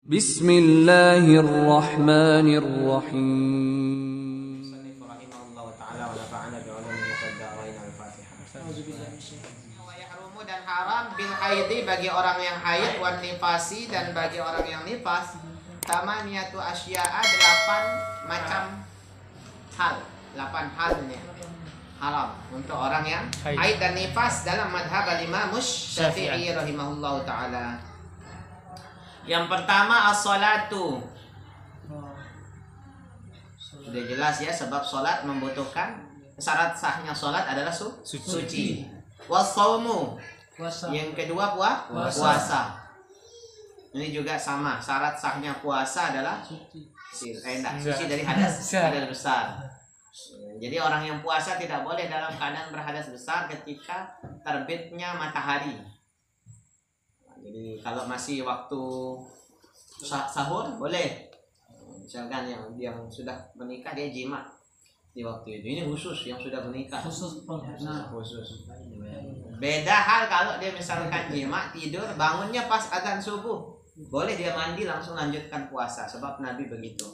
Bismillahirrahmanirrahim. Dan haram bil haidi bagi orang yang haid, wan nifasi dan bagi orang yang nifas, tamaniyatu asya'a 8 macam hal, 8 halnya haram untuk orang yang haid dan nifas dalam madhab al-Imam Syafi'i rahimahullahu ta'ala. Yang pertama as-salatu. Sudah jelas ya, sebab salat membutuhkan syarat sahnya salat adalah suci. Was-saumu. Yang kedua puasa. Ini juga sama, syarat sahnya puasa adalah suci dari hadas besar. Jadi orang yang puasa tidak boleh dalam keadaan berhadas besar ketika terbitnya matahari. Jadi kalau masih waktu sahur boleh. Misalkan yang sudah menikah dia jima di waktu itu. Ini khusus yang sudah menikah. Khusus. Beda hal kalau dia misalkan jima tidur, bangunnya pas azan subuh, boleh dia mandi langsung lanjutkan puasa, sebab Nabi begitu.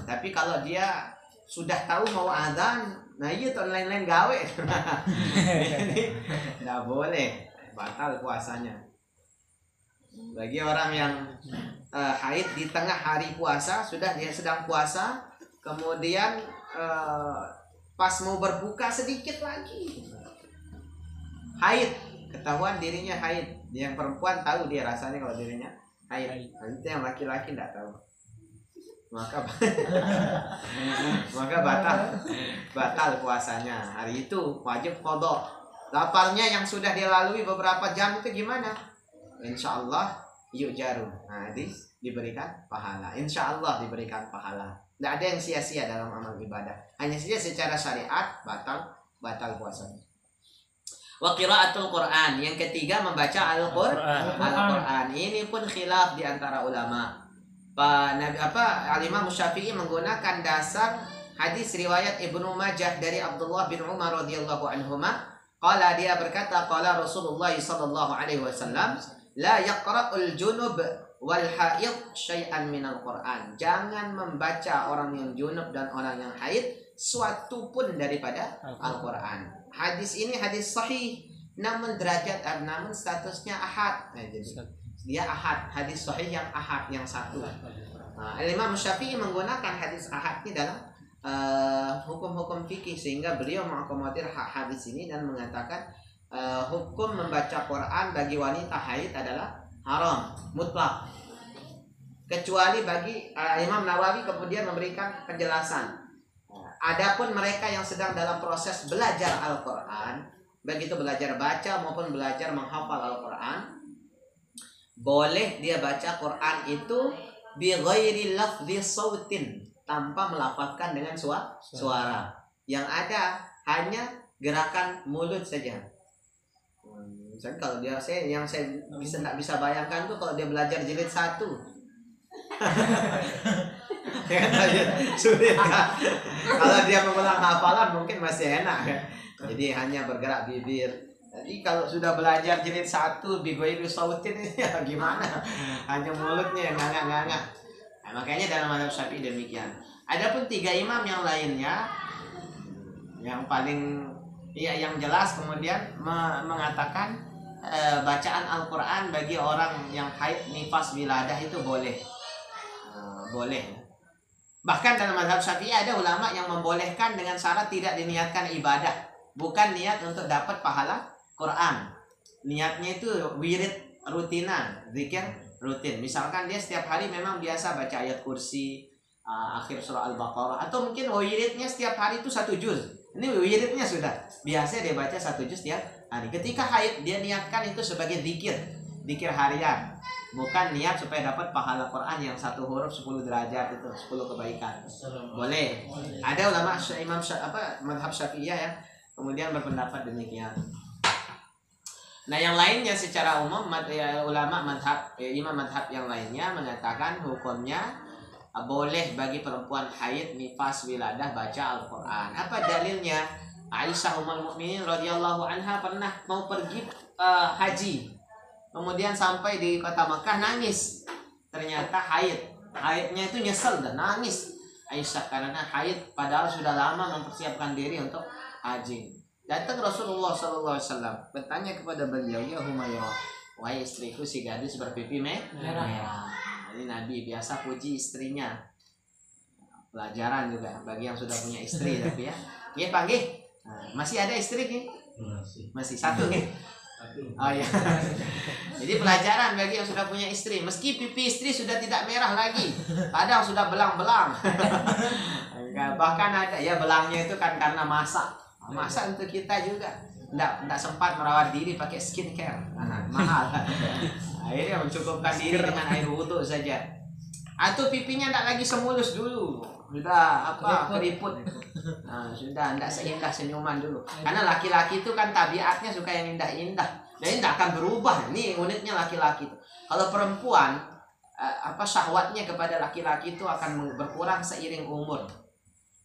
Tapi kalau dia sudah tahu mau azan, nah iya tuh lain-lain gawe, nggak boleh, batal puasanya. Bagi orang yang haid di tengah hari puasa, sudah dia sedang puasa, kemudian pas mau berbuka sedikit lagi haid, ketahuan dirinya haid. Yang perempuan tahu dia rasanya kalau dirinya haid. Nanti yang laki-laki tidak tahu. Maka batal puasanya. Hari itu wajib qadha. Laparnya yang sudah dia lalui beberapa jam itu gimana? Insyaallah yujaru. Nah, diberikan pahala. Insyaallah diberikan pahala. Tidak ada yang sia-sia dalam amal ibadah. Hanya saja secara syariat batal puasanya. Wa qiraatul Quran. Yang ketiga membaca Al-Quran. Ini pun khilaf di antara ulama. Al-Imam Syafi'i menggunakan dasar hadis riwayat Ibnu Majah dari Abdullah bin Umar radhiyallahu anhuma. Qala, dia berkata, qala Rasulullah sallallahu alaihi wasallam, la yaqra'ul junub wal haid syai'an minal Quran. Jangan membaca orang yang junub dan orang yang haid suatu pun daripada Al-Quran. Hadis ini hadis sahih, namun statusnya ahad. Nah, jadi dia ahad, hadis sahih yang ahad, yang satu. Imam Syafi'i menggunakan hadis ahad ini dalam hukum-hukum fikih, sehingga beliau mengakomodir hadis ini dan mengatakan hukum membaca Quran bagi wanita haid adalah haram mutlak, kecuali bagi Imam Nawawi kemudian memberikan penjelasan. Adapun mereka yang sedang dalam proses belajar Al-Quran, begitu belajar baca maupun belajar menghafal Al-Quran, boleh dia baca Quran itu bi ghairi lafzi sautin, tanpa melafazkan dengan suara. Yang ada hanya gerakan mulut saja. Misalnya kalau dia yang saya tidak bisa bayangkan tuh kalau dia belajar jilid 1. Sulit kan? Kalau dia mengulang hafalan mungkin masih enak kan? Jadi hanya bergerak bibir. Jadi kalau sudah belajar jilid 1 bigoiru sautin ya gimana? Hanya mulutnya yang nganga-nganga. Nah, makanya dalam mazhab Syafi'i demikian. Adapun 3 imam yang lainnya yang paling yang jelas kemudian mengatakan bacaan Al-Quran bagi orang yang haid, nifas, wiladah itu boleh. Boleh. Bahkan dalam mazhab Syafi'i ada ulama yang membolehkan dengan syarat tidak diniatkan ibadah, bukan niat untuk dapat pahala Quran. Niatnya itu wirid rutinan, zikir rutin. Misalkan dia setiap hari memang biasa baca ayat kursi, akhir surah Al-Baqarah, atau mungkin wiridnya setiap hari itu 1 juz. Ini wiridnya sudah biasa dia baca 1 juz setiap hari. Ketika haid dia niatkan itu sebagai zikir harian, bukan niat supaya dapat pahala Quran yang 1 huruf 10 derajat, itu 10 kebaikan. Boleh. Ada ulama Imam mazhab Syafi'iyah ya kemudian berpendapat demikian. Nah, yang lainnya secara umum ulama imam madhab yang lainnya mengatakan hukumnya boleh bagi perempuan haid, nifas, wiladah baca Al-Quran. Apa dalilnya? Aisyah ummul mukminin radhiyallahu anha pernah mau pergi haji, kemudian sampai di kota Mekah nangis. ternyata haidnya itu nyesel dan nangis Aisyah karena haid padahal sudah lama mempersiapkan diri untuk haji. Datang Rasulullah SAW bertanya kepada beliau, ya Humairah, wahai istriku si gadis berpipi merah. Ini Nabi biasa puji istrinya. Pelajaran juga bagi yang sudah punya istri tapi ya. Iya panggil. Masih ada istri nih? Masih satu nih. Oh iya. Jadi pelajaran bagi yang sudah punya istri, meski pipi istri sudah tidak merah lagi, kadang sudah belang-belang. Bahkan ada ya belangnya itu kan karena masak untuk kita juga. Tidak sempat merawat diri pakai skincare, mahal. Akhirnya mencukupkan diri dengan air wudhu saja. Atau pipinya tidak lagi semulus dulu, sudah keriput. Sudah tidak seindah senyuman dulu. Karena laki-laki itu kan tabiatnya suka yang indah-indah. Jadi tidak akan berubah. Ini uniknya laki-laki itu. Kalau perempuan, syahwatnya kepada laki-laki itu akan berkurang seiring umur.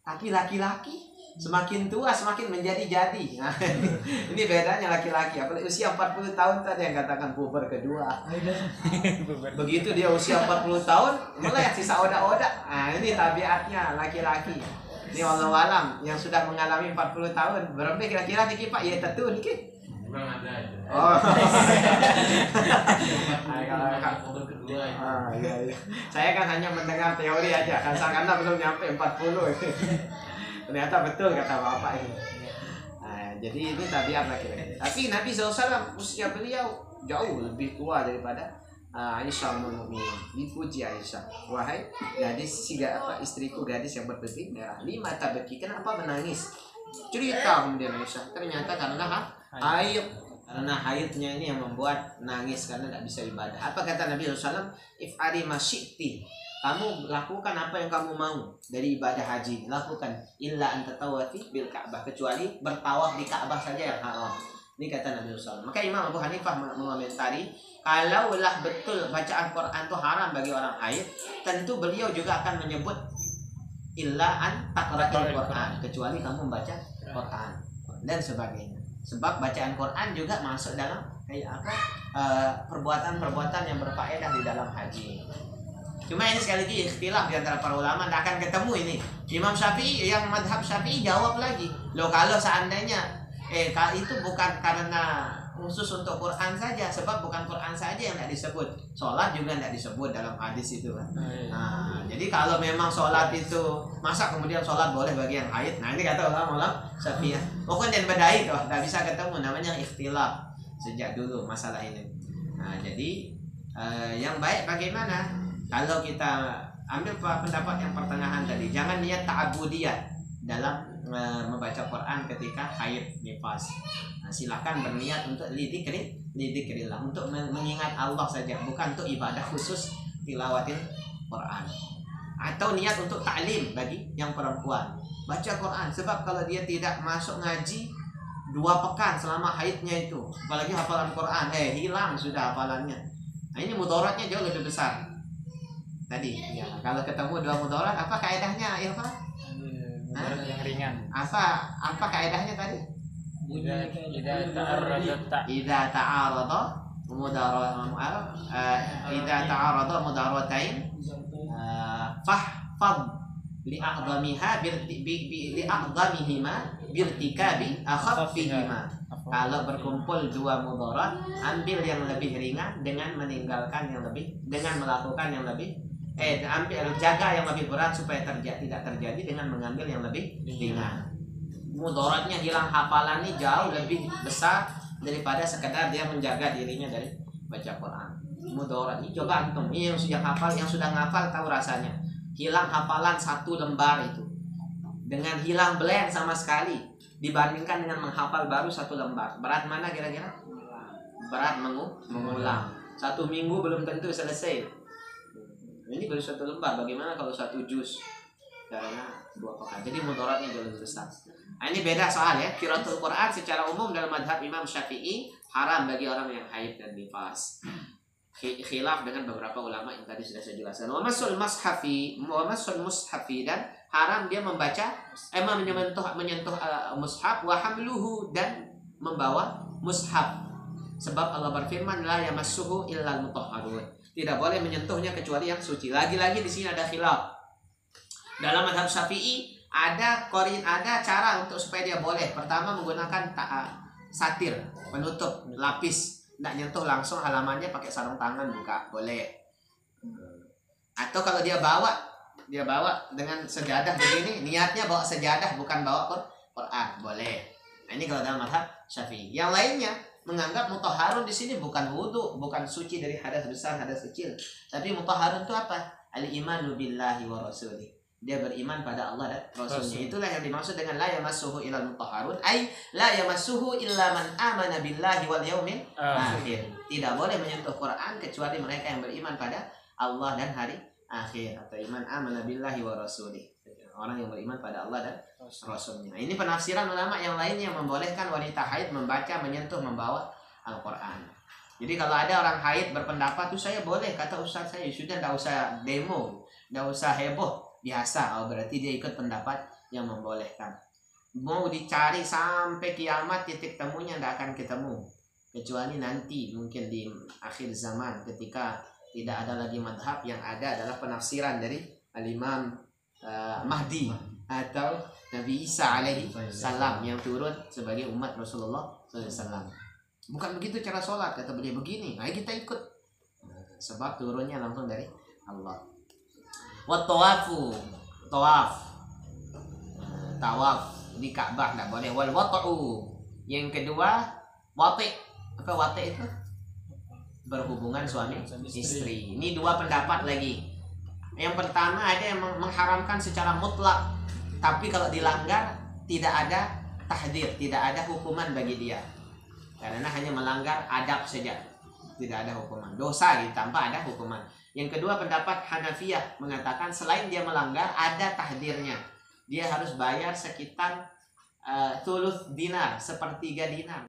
Tapi laki-laki semakin tua semakin menjadi-jadi. Nah, ini bedanya laki-laki. Apalagi usia 40 tahun tadi yang katakan puber kedua. Begitu dia usia 40 tahun mulai sisa oda-oda. Nah, ini tabiatnya laki-laki. Ini walau-walam yang sudah mengalami 40 tahun berapa kira-kira nih Pak? Ya tentu nih. Memang ada itu. Oh. Kalau kedua itu. Iya. Saya kan hanya mendengar teori aja kan karena belum nyampe 40. Ternyata betul kata Bapak ini. Jadi ini tabiat laki-laki. Tapi Nabi SAW usia beliau jauh lebih tua daripada Aisyah Mu'min. Dipuji Aisyah, wahai gadis istriku gadis yang berpipi merah. Lima tabaki, kenapa menangis? Cerita kemudian Aisyah, ternyata karena haid. Karena haidnya ini yang membuat nangis karena tidak bisa ibadah. Apa kata Nabi SAW? If'ali ma syi'ti. Kamu lakukan apa yang kamu mau dari ibadah haji. Lakukan illa an tatawafi bil Ka'bah, kecuali bertawaf di Ka'bah saja yang haram. Ini kata Nabi SAW. Maka Imam Abu Hanifah mengomentari, kalaulah betul bacaan Quran itu haram bagi orang haid, tentu beliau juga akan menyebut illa an taqra'il Quran, kecuali kamu membaca Quran dan sebagainya. Sebab bacaan Quran juga masuk dalam perbuatan-perbuatan yang berfaedah di dalam haji. Cuma ini sekali lagi ikhtilaf di antara para ulama, tidak akan ketemu ini. Imam Syafi'i yang madhab Syafi'i jawab lagi, loh kalau seandainya itu bukan karena khusus untuk Quran saja, sebab bukan Quran saja yang tidak disebut, sholat juga tidak disebut dalam hadis itu kan. Nah, jadi kalau memang sholat itu, masa kemudian sholat boleh bagi yang haid? Nah ini kata ulama Syafi'i. Pokoknya dan bedai tuh, tidak bisa ketemu, namanya ikhtilaf sejak dulu masalah ini. Nah jadi yang baik bagaimana? Kalau kita ambil pendapat yang pertengahan tadi, jangan niat ta'abudiyah dalam membaca Quran ketika haid nifas. Nah, silakan berniat untuk lidzikrillah, untuk mengingat Allah saja, bukan untuk ibadah khusus tilawatin Quran. Atau niat untuk ta'lim bagi yang perempuan, baca Quran, sebab kalau dia tidak masuk ngaji 2 pekan selama haidnya itu, apalagi hafalan Quran, hilang sudah hafalannya. Nah, ini mudaratnya jauh lebih besar. Tadi ya, kalau ketemu 2 mudarat, apa kaedahnya Ilfan? Yang ringan. Apa kaedahnya tadi? Idza ta'arada mudaratain fahfad li'a'dhamiha li'a'dhamihima birtikabi akhaffihima. Kalau berkumpul 2 mudarat, ambil yang lebih ringan dengan meninggalkan yang lebih, dengan melakukan yang lebih jaga yang lebih berat supaya tidak terjadi dengan mengambil yang lebih ringan. Mudaratnya hilang hafalan ini jauh lebih besar daripada sekedar dia menjaga dirinya dari baca Quran. Mudarat ini coba antum, ini yang sudah ngafal tahu rasanya. Hilang hafalan 1 lembar itu dengan hilang blank sama sekali dibandingkan dengan menghafal baru 1 lembar. Berat mana kira-kira? Berat mengulang. 1 minggu belum tentu selesai. Ini baru 1 lembar, bagaimana kalau 1 juz? Karena 2 pekan. Jadi mudaratnya jauh lebih besar. Nah, ini beda soal ya. Qiraatul Quran secara umum dalam madhab Imam Syafi'i haram bagi orang yang haid dan nifas. Khilaf dengan beberapa ulama yang tadi sudah saya jelaskan. Wa masul mushafi dan haram dia membaca menyentuh mushaf wa hamluhu dan membawa mushaf. Sebab Allah berfirman la yamassuhu illal mutahharun. Tidak boleh menyentuhnya kecuali yang suci. Lagi-lagi di sini ada khilaf. Dalam mazhab Syafi'i ada cara untuk supaya dia boleh. Pertama menggunakan satir, penutup, lapis. Tidak nyentuh langsung halamannya, pakai sarung tangan buka, boleh. Atau kalau dia bawa dengan sejadah begini, niatnya bawa sejadah bukan bawa Quran, boleh. Nah, ini kalau dalam mazhab Syafi'i. Yang lainnya menganggap mutahharun di sini bukan wudu, bukan suci dari hadas besar, hadas kecil. Tapi mutahharun itu apa? Al-imanu billahi wa rasulih. Dia beriman pada Allah dan Rasulnya. Itulah yang dimaksud dengan la yamassuhu illal mutahharun, ay la yamassuhu illa man amana billahi wal yaumil akhir. Tidak boleh menyentuh Quran kecuali mereka yang beriman pada Allah dan hari akhir, atau iman amana billahi wa rasulih. Orang yang beriman pada Allah dan Rasulnya. Ini penafsiran ulama yang lain yang membolehkan wanita haid membaca, menyentuh, membawa Al-Quran. Jadi kalau ada orang haid berpendapat tuh saya boleh, kata ustaz saya, sudah tidak usah demo, tidak usah heboh, biasa. Berarti dia ikut pendapat yang membolehkan. Mau dicari sampai kiamat, titik temunya tidak akan ketemu, kecuali nanti mungkin di akhir zaman ketika tidak ada lagi madhab, yang ada adalah penafsiran dari Al-Imam Mahdi atau Nabi Isa alaihi salam yang turun sebagai umat Rasulullah SAW. Bukan begitu cara sholat, kata beliau begini. Nah, kita ikut sebab turunnya langsung dari Allah. Wa tawafu, tawaf di Ka'bah tidak boleh. Wal wata'u, yang kedua wati'. Apa wati' itu? Berhubungan suami istri. Ini dua pendapat lagi. Yang pertama ada yang mengharamkan secara mutlak, tapi kalau dilanggar tidak ada tahdir, tidak ada hukuman bagi dia, karena hanya melanggar adab saja, tidak ada hukuman, dosa gitu, tanpa ada hukuman. Yang kedua pendapat Hanafiyah mengatakan selain dia melanggar ada tahdirnya, dia harus bayar sekitar thuluth dinar, sepertiga dinar.